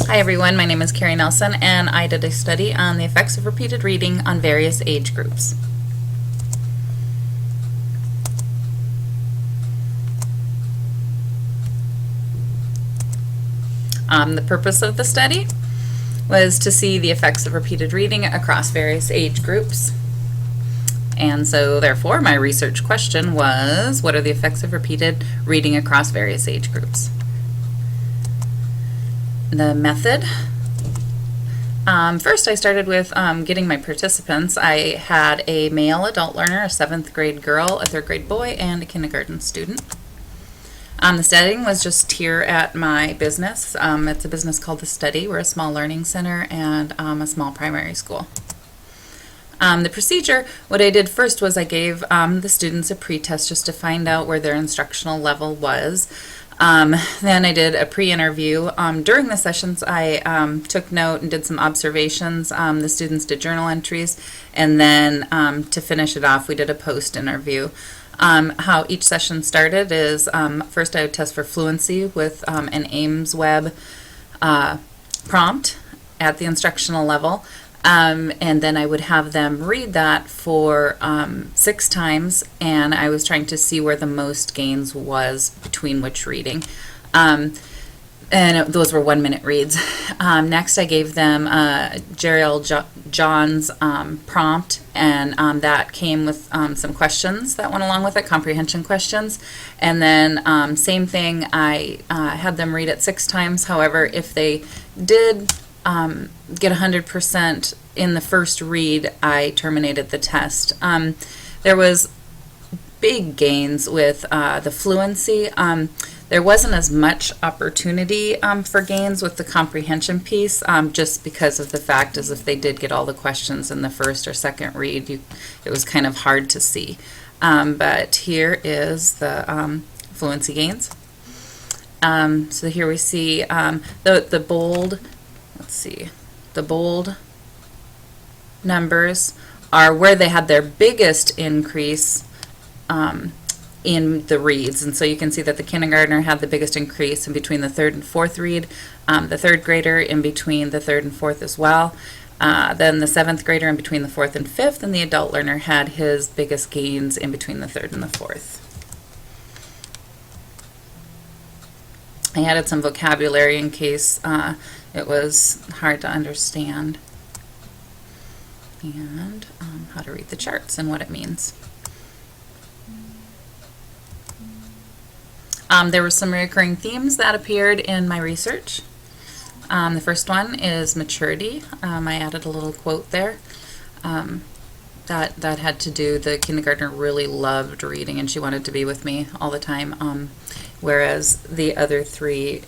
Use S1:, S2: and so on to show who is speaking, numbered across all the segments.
S1: Hi everyone, my name is Kerri Nelson and I did a study on the effects of repeated reading on various age groups. The purpose of the study was to see the effects of repeated reading across various age groups. And so therefore my research question was, what are the effects of repeated reading across various age groups? The method. First I started with getting my participants. I had a male adult learner, a 7th grade girl, a 3rd grade boy, and a kindergarten student. The setting was just here at my business. It's a business called The Study. We're a small learning center and a small primary school. The procedure, what I did first was I gave the students a pre-test just to find out where their instructional level was. Then I did a pre-interview. During the sessions I took note and did some observations. The students did journal entries, and then to finish it off we did a post-interview. How each session started is first I would test for fluency with an Ames Web prompt at the instructional level. And then I would have them read that for 6 times, and I was trying to see where the most gains was between which reading. Those were 1-minute reads. Next I gave them Jerry John's prompt, and that came with some questions that went along with it, comprehension questions. And then same thing, I had them read it 6 times. However, if they did get 100% in the first read, I terminated the test. There was big gains with the fluency. There wasn't as much opportunity for gains with the comprehension piece, just because of the fact as if they did get all the questions in the first or second read, it was kind of hard to see. But here is the fluency gains. So here we see the bold, let's see, the bold numbers are where they had their biggest increase in the reads. And so you can see that the kindergartner had the biggest increase in between the 3rd and 4th read, the 3rd grader in between the 3rd and 4th as well, then the 7th grader in between the 4th and 5th, and the adult learner had his biggest gains in between the 3rd and the 4th. I added some vocabulary in case it was hard to understand, and how to read the charts and what it means. There were some recurring themes that appeared in my research. The first one is maturity. I added a little quote there. That had to do, the kindergartner really loved reading and she wanted to be with me all the time, whereas the other 3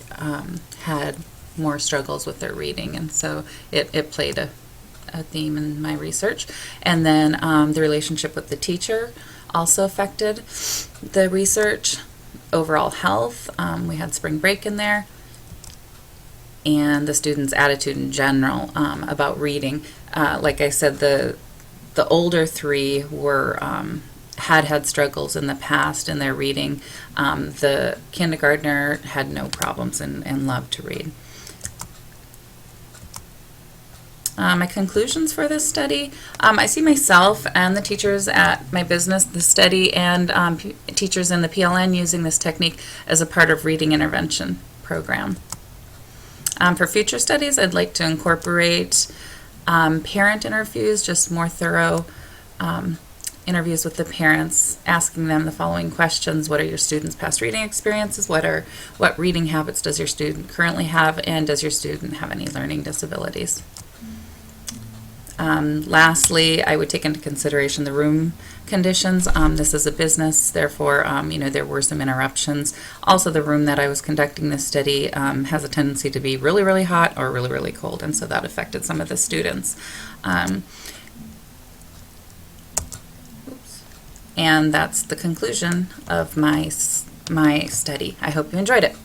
S1: had more struggles with their reading, and so it played a theme in my research. And then the relationship with the teacher also affected the research. Overall health, we had spring break in there, and the students' attitude in general about reading. Like I said, the older 3 were had struggles in the past in their reading. The kindergartner had no problems and loved to read. My conclusions for this study, I see myself and the teachers at my business, The Study, and teachers in the PLN using this technique as a part of reading intervention program. For future studies, I'd like to incorporate parent interviews, just more thorough interviews with the parents, asking them the following questions: what are your students' past reading experiences? What reading habits does your student currently have? And does your student have any learning disabilities? Lastly, I would take into consideration the room conditions. This is a business, therefore, there were some interruptions. Also, the room that I was conducting this study has a tendency to be really, really hot or really, really cold, and so that affected some of the students. And that's the conclusion of my study. I hope you enjoyed it.